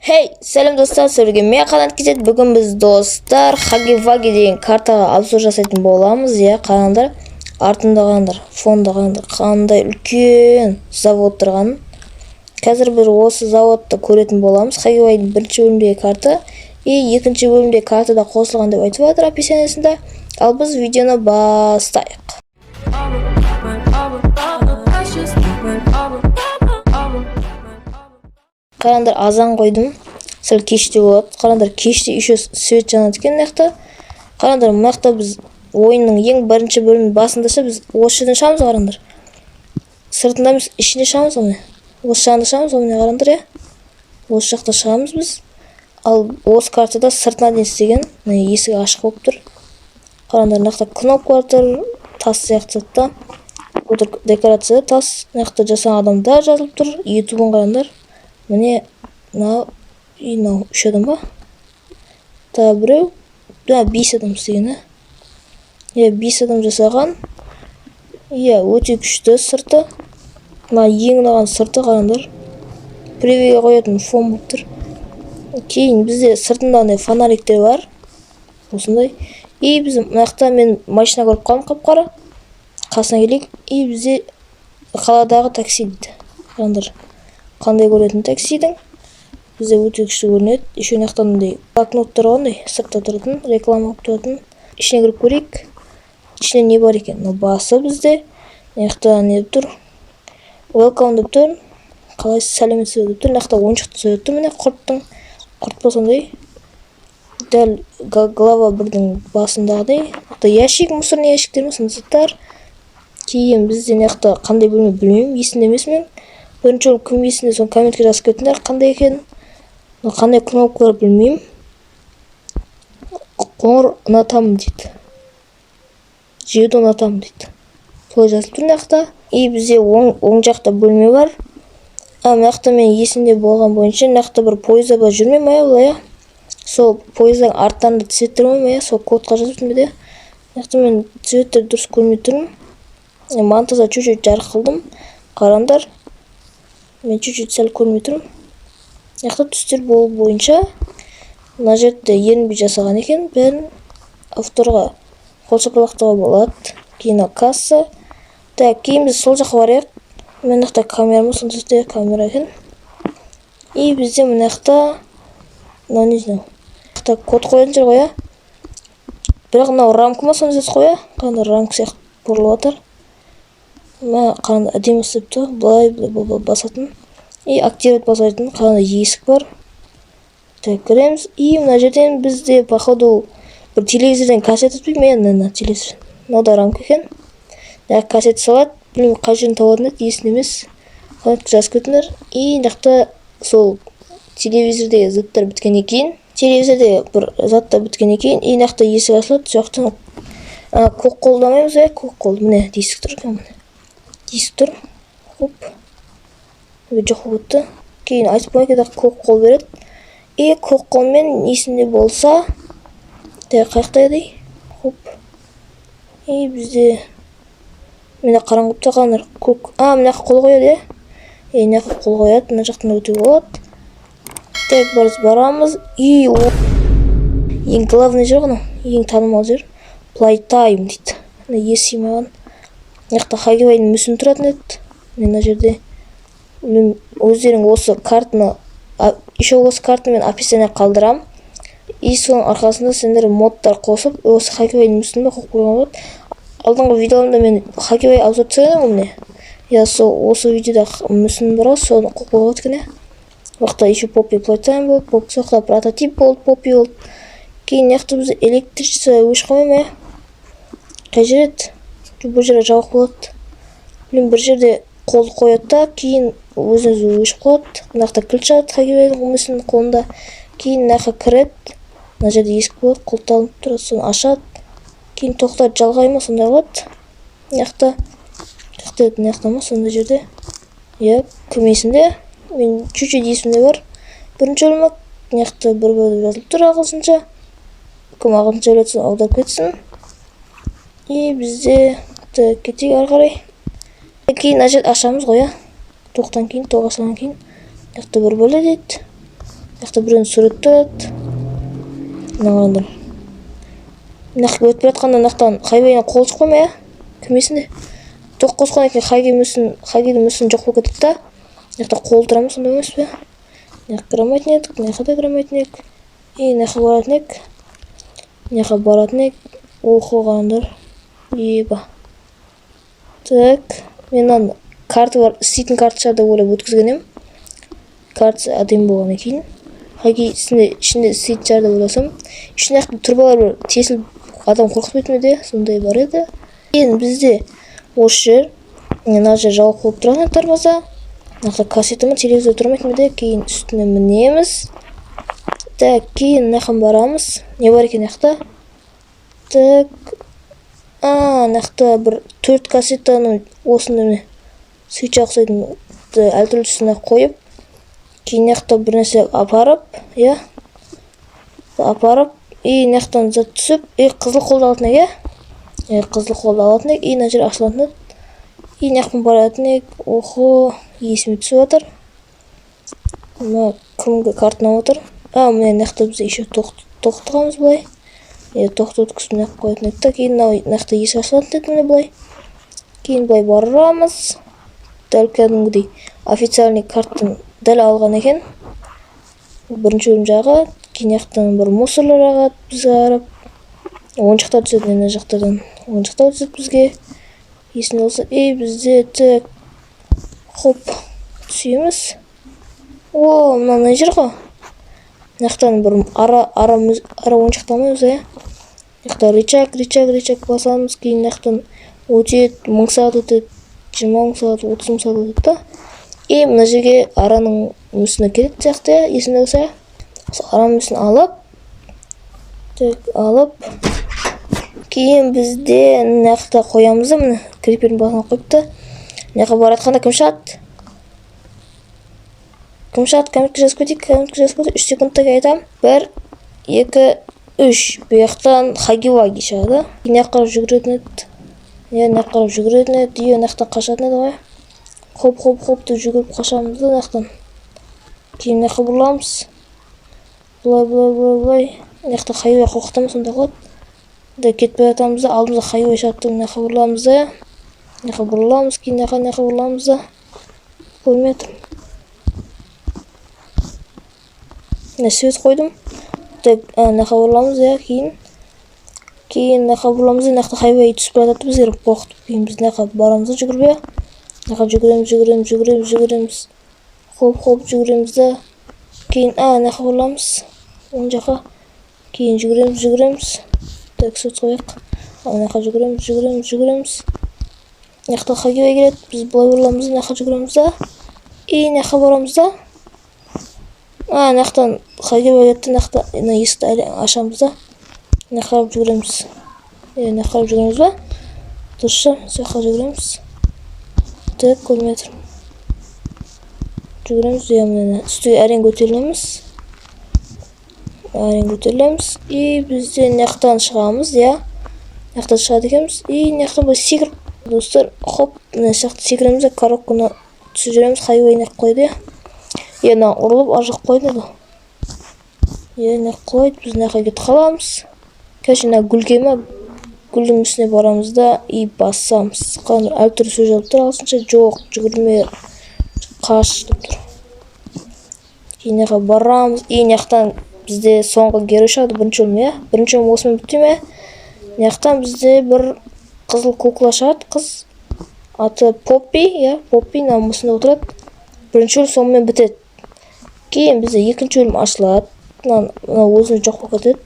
Хей, сәлем достар, сіздерге мен Қанат Кезет. Бүгін біз достар Хаги-Ваги деген картаға обзор жасайтын боламыз. Қараңдар, артында қараңдар, фонда қараңдар, қандай үлкен завод тұрғанын. Қазір біз осы заводты көретін боламыз. Хаги-Вагидің бірінші бөлімдегі карта и екінші бөлімдегі карта да қосылған деп айтып жатыр описаниесінде. Ал біз видеоны бастайық. Қараңдар, азан қойдым. Сәл кеште болады. Қараңдар, кеште еще свет жанады екен мынақта. Қараңдар, мынақта біз ойынның ең бірінші бөлімінің басындаша біз осы жерден шығамыз. Қараңдар, сыртында емес, ішінде шығамыз ғой. Осы жағында шығамыз ғой, қараңдар. Осы жақта шығамыз біз. Ал осы картада сыртына дейін істеген, есігі ашық болып тұр. Қараңдар, мынақта кнопкалар тұр, тас сияқты да. Декорация тас, мынақта жасаған адамдар жазылып тұр. YouTube-ын қараңдар. Міне, мынау 3 адам ба? Біреу, 5 адам істеген. 5 адам жасаған. Өте күшті сырты. Ең ұнаған сырты қараңдар. Превьюге қоятын фон болып тұр. Кейін бізде сыртында фонариктер бар. Осындай. И біз мынақта мен машина көріп қалдым қап-қара. Қасына келейік. И бізде қаладағы такси дейді. Қараңдар, қандай көретін таксидің. Бізде өте күшті көрінеді. Еще мынақтан блокнот тұрғандай, сыртта тұратын, реклама болып тұратын. Ішіне кіріп көрейік. Ішіне не бар екен? Басы бізде. Мынақта не деп тұр? Welcome деп тұр. Қалай сәлеметсіз деп тұр. Мынақта ойыншықты сөйлеп тұр. Міне құрттың. Құрт па сондай. Дәл глава 1-дің басындағыдай. Мынақта ящик, мусорный ящиктер ме, сондай заттар. Кейін бізде мынақта қандай бөлме білмеймін, есімде емес мен. Бірінші ол кім есінде, соны комментке жазып кетіңдер қандай екен. Қандай кнопкалар білмеймін. Қоңыр ұнатамын дейді. Жеуді ұнатамын дейді. Солай жазылып тұр мынақта. И бізде оң жақта бөлме бар. Мынақта мен есімде болған бойынша мынақта бір пойызда бар жүрмейм, сол пойыздың арттарында цветтер ме, сол кодқа жазып тұрмын. Мынақта мен цветтер дұрыс көрмей тұрмын. Монтажда чуть-чуть жарық қылдым. Қараңдар, мен чуть-чуть сәл көрмей тұрмын. Мынақта түстер болу бойынша мына жерде ерінбей жасаған екен. Бәрін авторға қол шапалақтауға болады. Кейін касса. Кейін біз сол жаққа барайық. Мынақта камера, сонда камера екен. И бізде мынақта не знаю. Мынақта код қоятын жер ғой. Бірақ мынау рамка ма, сонда қоя. Қандай рамка сияқты бұрылып жатыр. Қандай әдемі істепті. Былай басатын. И активат басатын. Қандай есік бар. Кіреміз. И мына жерден бізде походу бір телевизорден кассет өтпейді ме? Телевизор. Мынау рамка екен. Кассет салады. Білмеймін қай жерін табатын еді, есін емес. Жазып кетіңдер. И мынақта сол телевизордегі заттар біткеннен кейін, телевизордегі бір заттар біткеннен кейін, и мынақта есік ашылады. Жоқтан көк қолдамаймыз, көк қол. Міне диск тұр. Диск тұр. Хоп. Жоқ өтті. Кейін айтып қойып еді көк қол береді. И көк қолмен есінде болса, қаяқта еді. Хоп. И бізде міне қараңғыпта қаныр көк. Мына қол қояды. Мына қол қояды. Мына жақтан өте болады. Барамыз. И ең главный жер ғана, ең танымал жер. Playtime дейді. Есі маған. Мынақта Хаги-Вагидің мүсіні тұратын еді. Мына жерде өздерің осы картаны, еще осы картаны мен описание қалдырам. И соның арқасында сендер модтар қосып, осы Хаги-Вагидің мүсінін қойып қойған болады. Алдыңғы видеоларымда мен Хаги-Ваги обзор түсірдім ғой. Осы видеода мүсін бар, соны қойып қойған екен. Уақытта еще Poppy Playtime болды, соқта прототип болды, Poppy болды. Кейін мынақта бізде электричество өш қоймай ма? Қай жер еді? Бұл жерде жабық болады. Бір жерде қол қояды да, кейін өзіңіз өшіп қояды. Мынақта кілт шығады Хаги-Вагидің мүсінінің қолында. Кейін мынаққа кіреді. Мына жерде есік болады, қолталынып тұрады, соны ашады. Кейін тоқтады, жалғай ма, сондай болады. Мынақта ма, сондай жерде. Кім есімде? Мен чуть-чуть есімде бар. Бірінші өлмек. Мынақта бір жазылып тұр ағылшынша. Кім ағылшынша өлетсін, аударып кетсін. И бізде кетейік ары қарай. Кейін мына жерді ашамыз ғой. Тоқтан кейін, тоғасынан кейін. Мынақта бір бөле дейді. Мынақта біреуін суреттеп. Мынағандар. Мынаққа өтіп жатқанда мынақтан хайвейден қол шығып қоймай, кім есінде? Тоқ қосқан екен хайгейдің мүсін жоқ болып кетті да. Мынақта қол тұрамыз, сонда емес пе? Мынаққа кірамайтын едік, мынаққа да кірамайтын едік. Мынаққа баратын едік. Мынаққа баратын едік. Оқығандар. Еба. Так, менен карта бар, істейтін карташа деп ойлап өткізген едім. Картасы әдемі болғаннан кейін. Хайгей ішінде істейтін шығар деп ойласам. Ішінде тұрбалар бар, тесіліп адам қорқытпайды ма де, сондай бар еді. Кейін бізде осы жер, мына жер жауып болып тұрған дарбаза. Мынақта кассета ма, телевизор тұрмайтын ма де, кейін үстіне мінеміз. Так, кейін мынаққа барамыз. Не бар екен мынақта? Так, мынақта бір 4 кассетаны осыны свитча ұқсайтын әлтүрлісіне қойып, кейін мынақта бір нәрсе апарып, иә? Апарып, мынақтан зат түсіп, қызыл қолды алатын ек, қызыл қолды алатын ек, мына жер ашылатын ек. Мынақтан баратын ек, оқо, есіме түсіп отыр. Мына кімге картына отыр. Мынақта біз еще тоқтығамыз бұлай. Тоқты өткізіп мынаққа қоятын ек. Кейін мынақта есі ашылатын ек, міне бұлай. Кейін бұлай барамыз. Дәл кәдімгідей официальный карттың дәл алған екен. Бірінші бөлім жағы. Кейін мынақтан бір мусорлар ағады бізге қарап. Ойыншықтар түседі, мына жақтардан ойыншықтар түседі бізге. Есінде болса, бізде так хоп түсеміз. Мына жер ғой. Мынақтан бір ара ойыншық алмай өзі. Мынақта рычаг басамыз, кейін мынақтан өтеді, 1000 сағат өтеді, 20 000 сағат, 30 000 сағат өтеді да. Мына жерге араның мүсіні керек сияқты, есінде болса. Араның мүсін алып, кейін бізде мынақта қоямыз да, міне крипердің басына қойыпты. Мынаққа баратқанда кім шығады? Комментке жазып кетейік, 3 секундтаға айтам. 1, 2, 3. Бұяқтан хаги-ваги шығады. Мынаққа жүгіретін еді. Мынаққа жүгіретін еді. Мынақтан қашатын еді ғой. Хоп деп жүгіріп қашамыз да мынақтан. Кейін мынаққа бұрыламыз. Бұлай. Мынақта хайвей қоқтамыз, сонда қойып. Кетпей жатамыз да, алдымызда хайвей шатты, мынаққа бұрыламыз да. Мынаққа бұрыламыз, кейін мынаққа бұрыламыз да. Көрмедім. Свет қойдым. Мынаққа бұрыламыз да, кейін мынаққа бұрыламыз да, мынақта хайвей түсіп жатады, біз еріп қоқтып. Кейін біз мынаққа барамыз да, жүгірбе. Мынаққа жүгіреміз. Хоп жүгіреміз да. Кейін мынаққа бұрыламыз. Оң жаққа. Кейін жүгіреміз. Так, сөз қойық. Мынаққа жүгіреміз. Мынақта хайвей келеді, біз бұлай бұрыламыз да, мынаққа жүгіреміз да. Мынаққа барамыз да. Мынақтан хайвей кетті, мынақта есікті ашамыз да. Мынаққа жүгіреміз. Мынаққа жүгіреміз ба? Дұрысша, соққа жүгіреміз. Так, көрмедім. Жүгіреміз, үстіге әрең көтерілеміз. Бізде мынақтан шығамыз, мынақтан шығады екенбіз. Мынақтан бұл секіріп, достар, хоп, мына жақты секіреміз, коробканы түсіп жүреміз, хайвей мынаққа қойды. Мына ұрылып, ажық қойды ғой. Мынаққа қойды, біз мынаққа кетіп қаламыз. Кәші мына гүлге ма, гүлдің үстіне барамыз да, басамыз. Қаныр әртүрлі сөз алып тұр, алсынша жоқ, жүгірме, қаш деп тұр. Мынаққа барамыз. Мынақтан бізде соңғы герой шығады, бірінші бөлім осымен бітті ме? Мынақтан бізде бір қызыл кукла шығады, қыз. Аты Поппи, Поппи намысында отырады. Бірінші бөлім соңымен бітеді. Кейін бізде екінші бөлім ашылады. Өзінің жоқ болып кетеді.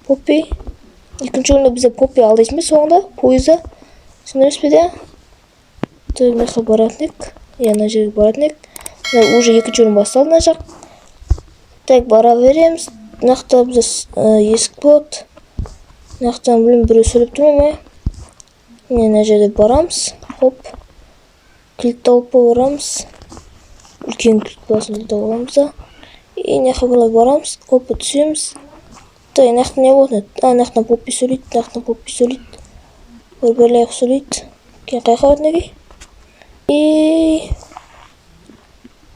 Поппи. Екінші бөлімде бізде Поппи алды есме соңында, пойызы. Сонда емес пе де? Мынаққа баратын ек. Мына жерге баратын ек. Уже екінші бөлім басталды мына жақ. Так, бара береміз. Мынақта бізде есік болады. Мынақтан біреу сөйлеп тұр ме? Мына жерде барамыз. Хоп. Кілт тауып барамыз. Үлкен кілт басын тауып аламыз да. Мынаққа былай барамыз. Хоп, түсеміз. Так, мынақта не болады? Мынақтан Поппи сөйлейді. Бір-бірлайық сөйлейді. Кейін қайқа өтіне кей.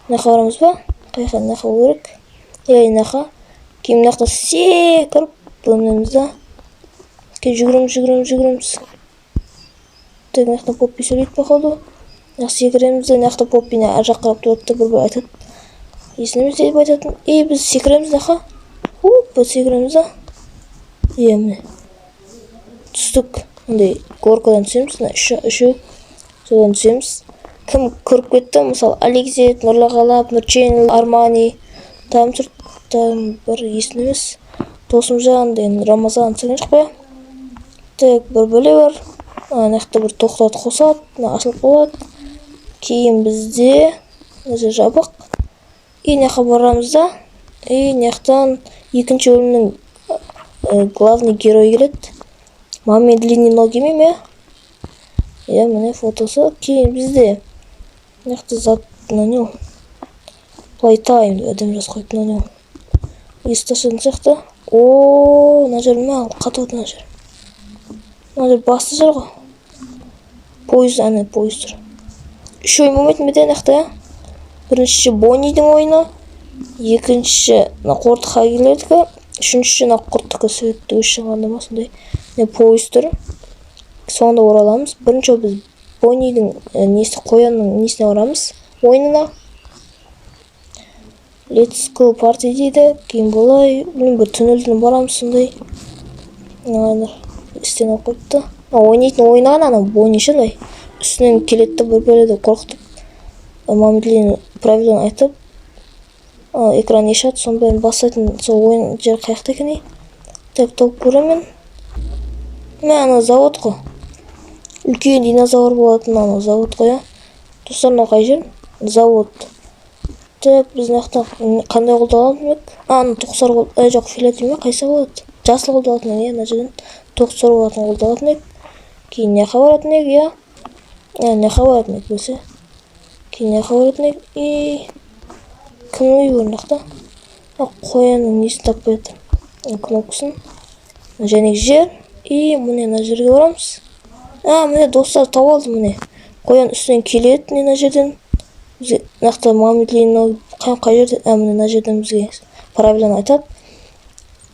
Мынаққа барамыз ба? Қайқа мынаққа өрік. Яйнаха. Кейін мына жақта секіріп бөлінеміз да. Жүгіреміз. Так, мына жақта Поппи сөйлейді походу. Мына секіреміз да, мына жақта Поппине ар жақ қарап тұрады да бір айтады. Есінеміз деп айтатын. Біз секіреміз да. Біз секіреміз да. Міне. Түстік. Андай горкадан түсеміз. Үшеу. Содан түсеміз. Кім көріп кетті? Мысалы, Алекзет, Нұрлағалап, Нұрчен, Армани. Там бір есін емес. Досымжан, Рамазан түсірген шықпай. Так, бір бөле бар. Нақта бір тоқтады қосады. Ашылып болады. Кейін бізде жабық. Наққа барамыз да. Нақтан екінші өлімнің главный герой келеді. Маме длинный ноги ме? Міне фотосы. Кейін бізде нақта зат нанел. Плайтайм өдем жаз қойып нанел. Есташын сияқты. Мына жер ме? Қатып өт мына жер. Мына жер басты жер ғой. Пойыз тұр. Үшеу момент ме де нақта? Бірінші Боннидің ойыны. Екінші қорты хагилердікі. Үшінші құрттықы сөйтті өз шығанда ма сондай. Пойыз тұр. Соңында ораламыз. Бірінші біз Боннидің қоянның несіне орамыз. Ойынына. Let's go party дейді. Кейін болай. Бір түнелден барамыз сондай. Істен оқыпты. Ойнайтын ойнаған Бонни шындай. Үстінен келетті бір бөледі қорқытып. Мамедлин правиланы айтып. Экран ешат. Соны бәрін басатын сол ойын жер қаяқта екен. Так, топ көремін. Завод қой. Үлкен динозавр болатын завод қой. Достарына қай жер? Завод. Так, біз нақтан қандай қолды аламыз? Тоқсар қолды. Жоқ, филет еме қайса болады? Жасыл қолды алатын ана жерден тоқсар болатын қолды алатын. Кейін неқа баратын ек, неқа баратын ек бөлсе. Кейін неқа баратын ек. Кім үй бар нақта? Қоянның несін таппай еді. Кнопкасын. Және жер. Міне на жерге барамыз. Міне достар тауып алды міне. Қоян үстінен келеді мына жерден. Нақта Мамедлин қай жерде? Міне на жерден бізге правиланы айтады.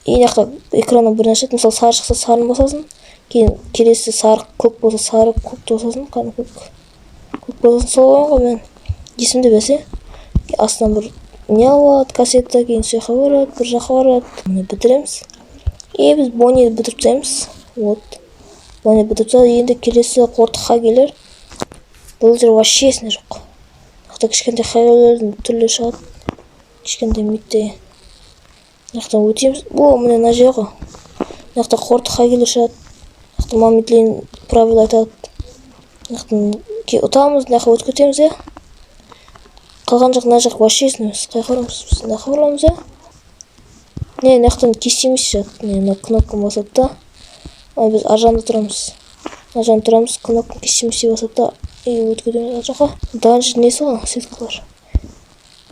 Нақта экраны бірін ашады. Мысалы сары шықса сарын басасын. Кейін келесі сары көк болса сары көкті басасын. Қаны көк боласын. Сол ойын ғой мен. Есімді бәсе. Астынан бір не алады кассетта. Кейін сөйқа барады. Бір жаққа барады. Міне бітіреміз. Біз Бонниді бітіріп таймыз. Бонни бітіріп тайды. Енді келесі қорты хагелер. Бұл жер вообще есіне жоқ. Нақта кішкенде хагелердің түрлі шығады. Кішкенде митте. Нақтан өтеміз. Міне на жер ғой. Нақта қорты хагелер шығады. Нақта Мамедлин правил айтады. Нақтан ұтамыз. Нақта өтіп кетеміз. Қалған жақ на жақ вообще есіне емес. Қай қарамыз біз. Нақта барамыз. Нақтан кесеміз шығады. Кнопканы басады да. Біз аржанда тұрамыз. Аржанда тұрамыз. Кнопканы кесеміз басады да. Өткедеміз жаққа. Данжыр несі ғой? Сеткалар.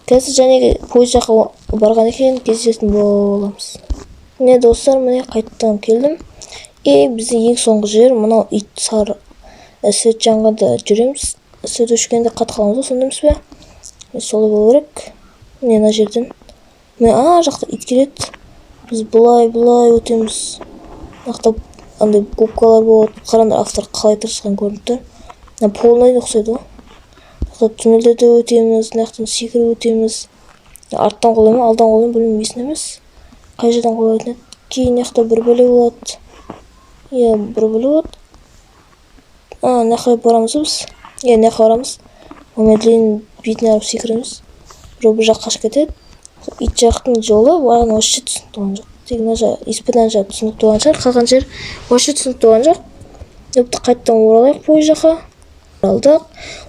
Қазір жәнегі пойыз жаққа барған екен кездесетін боламыз. Достар, міне қайттан келдім. Біздің ең соңғы жер мұнау ит сары. Свет жанғанда жүреміз. Свет өшкенде қатып қаламыз. Сондаймыз бе? Солай болу керек. Мына жерден. Жақта ит келеді. Біз бұлай өтеміз. Нақта андай губкалар болады. Қарандар автор қалай тырысқан көрініп тұр. Полнайды ұқсайды ғой. Нақта түнелдерде өтеміз. Нақтан секіріп өтеміз. Арттан қолайма, алдан қолайма білмеймін есін емес. Қай жерден қолайтын еді. Кейін нақта бір бөле болады. Бір бөле болады. Наққа барамыз біз. Наққа барамыз. Мамедлин бетіне арып секіреміз. Бір жақ қашып кетеді. Ит жақтың жолы бағана вообще түсініп туған жоқ. Тек мына жақ испытан жақ түсініп туған шығар. Қалған жер вообще түсініп туған жоқ. Қайттан оралайық пойыз жаққа. Оралдық.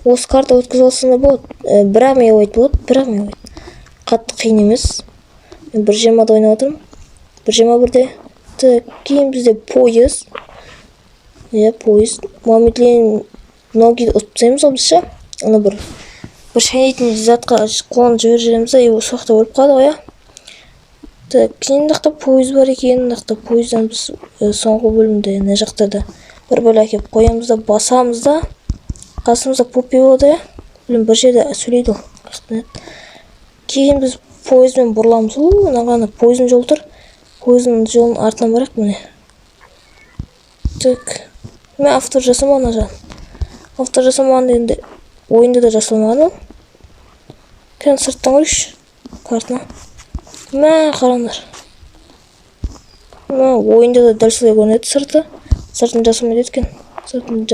Осы карта өткізіп алсаңда болады. Бірақ мегабайт болады. Қатты қиын емес. Мен 1.20-да ойнап отырмын. 1.21-де. Кейін бізде пойыз. Пойыз. Мамедлин ноги ұтпасаймыз ол біз ше. Оны бір шайнайтын затқа қолын жібер жеріміз. Осы уақытта өліп қалды ғой. Кейін нақта пойыз бар екен. Нақта пойыздан біз соңғы бөлімде не жақтарда бір бөле әкеп қоямыз да басамыз да. Қасымызда Поппи болады. Бір жерде сөйлейді ол. Кейін біз пойызбен бұрыламыз. Мына ғана пойыздың жолы тұр. Пойыздың жолын артынан барайық міне. Так. Мен автор жасамаған ажан. Автор жасамаған енді ойында да жасалмаған. Кән сырттан көрейікші. Картына. Мә қараңдар. Ойында да дәл солай көрінеді сырты. Сыртын жасамайды екен. Сыртын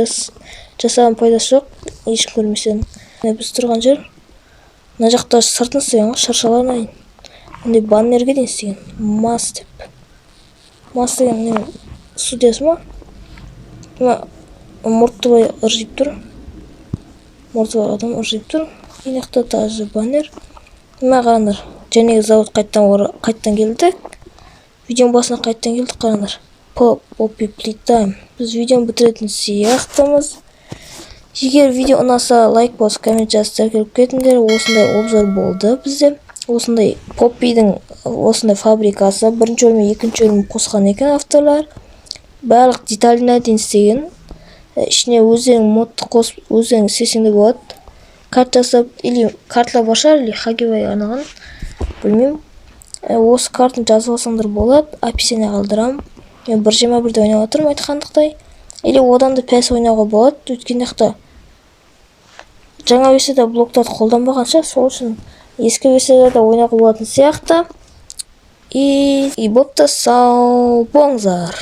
жасаған пайдасы жоқ. Ешкім көрмесең. Біз тұрған жер. Мына жақта сыртын істеген ғой, шаршаларын айын. Ондай баннерге дейін істеген. Мас деп. Мас деген не студиясы ма? Мұртты бай ыржиып тұр. Мұртты бай адам ыржиып тұр. Инақта тазы баннер. Мына қараңдар. Жәнегі завод қайттан келдік. Видеоның басына қайттан келдік, қараңдар. Poppy Playtime. Біз видеоны бітіретін сияқтымыз. Егер видео ұнаса, лайк басып, коммент жазып тіркеліп кетіңдер. Осындай обзор болды бізде. Осындай Poppy'дің осындай фабрикасы. Бірінші бөлім, екінші бөлім қосқан екен авторлар. Барлық деталіне дейін істеген. Ішіне өздерің модты қосып, өздерің істесең де болады. Карт жасап, или карталар бар шығар, или Хагибай арнаған. Білмеймін. Осы картын жазып алсаңдар болады. Описание қалдырамын. Мен 1.21-де ойнап отырмын айтқандықтай. Или одан да пәс ойнауға болады. Өйткені жаңа версияда блоктарды қолданбағанша, сол үшін ескі версияда ойнауға болатын сияқты. И бопта сау болыңыздар.